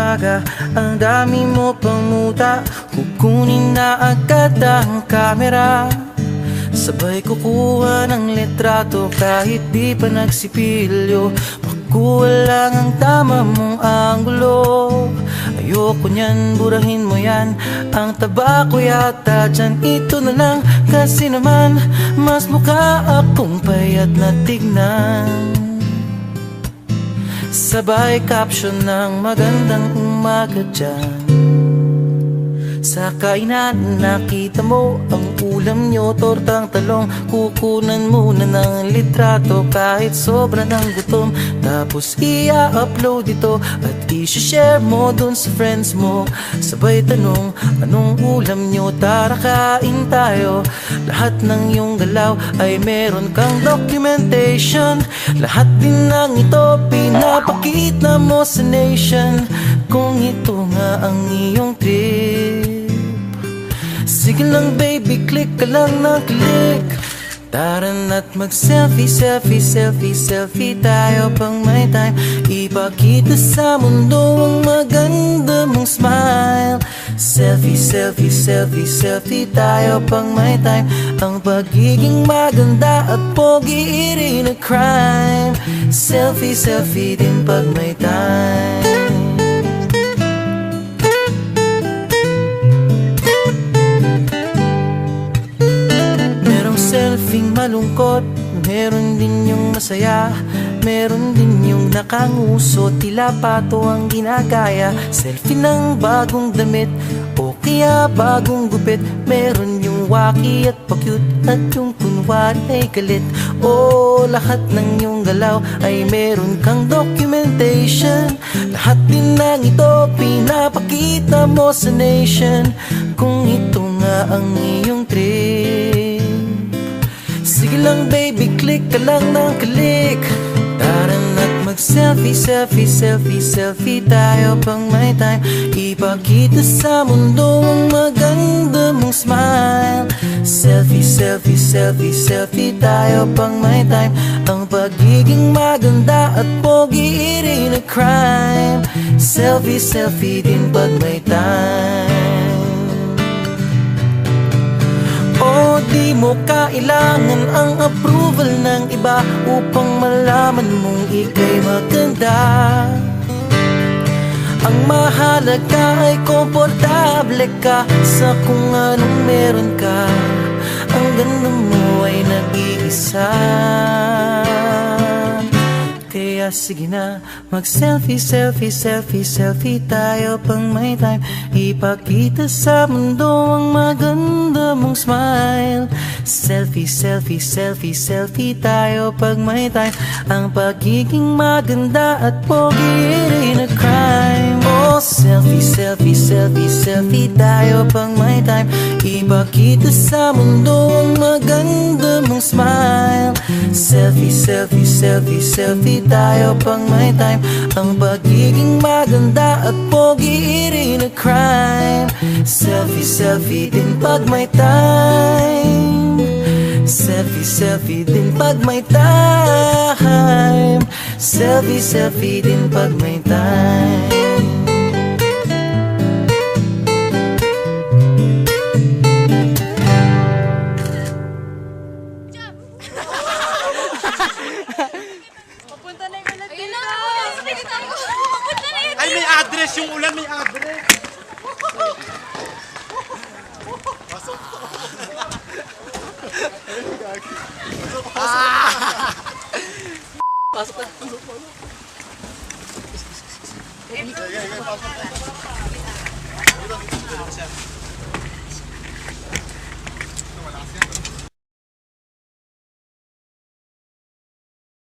umaga, ang dami mo pang muta. Kukunin na agad ang kamera, sabay kukuha ng litrato kahit di pa nagsipilyo. Makuha lang ang tama mong anggulo. Ayoko niyan, burahin mo yan. Ang taba ko yata dyan, ito na lang. Kasi naman, mas mukha akong payat na tignan. Sabay caption ng magandang umaga dyan. Sa kainan nakita mo ang ulam nyo, tortang talong. Kukunan muna ng litrato kahit sobra ng gutom. Tapos i-upload ito at i-share mo dun sa friends mo. Sabay tanong, anong ulam nyo? Tara kain tayo. Lahat ng iyong galaw ay meron kang documentation. Lahat din ng ito pinapakita mo sa nation. Kung ito nga ang iyong trip, sige lang baby, click ka lang ng click. Tara na't mag-selfie, selfie, selfie, selfie tayo pang may time. Ipakita sa mundo ang maganda mong smile. Selfie, selfie, selfie, selfie tayo pang may time. Ang pagiging maganda at pogi rin a crime. Selfie, selfie din pag may time. Selfing malungkot, meron din yung masaya. Meron din yung nakanguso, tila pato ang ginagaya. Selfie ng bagong damit o kaya bagong gupit. Meron yung waki at pa-cute at yung kunwari ay galit. O lahat ng yung galaw ay meron kang documentation. Lahat din ng ito pinapakita mo sa nation. Kung ito nga ang iyong trip, sige lang baby, click ka lang ng click. Tara na't mag-selfie, selfie, selfie, selfie tayo pang may time. Ipakita sa mundo ang maganda mong smile. Selfie, selfie, selfie, selfie tayo pang may time. Ang pagiging maganda at pogi rin a crime. Selfie, selfie din pag may time. O di mo kailangan ang approval ng iba upang malaman mong ika'y maganda. Ang mahalaga ay komportable ka sa kung anong meron ka. Ang ganda mo ay nag-iisa. Kaya sige na, mag-selfie, selfie, selfie, selfie tayo pang may time. Ipakita sa mundo ang maganda mong smile. Selfie, selfie, selfie, selfie tayo pag may time. Ang pagiging maganda at pogi rin a crime. Oh, selfie, selfie, selfie, selfie tayo pang may time. Ipakita sa mundo ang maganda mong smile. Selfie, selfie, selfie, selfie tayo pang may time. Ang pagiging maganda at pogi rin a crime. Selfie, selfie din pag may time. Selfie, selfie din pag may time. Selfie, selfie din pag may time. Ay, may address yung ulan, may address. Pasok. Pasok na. Pasok na.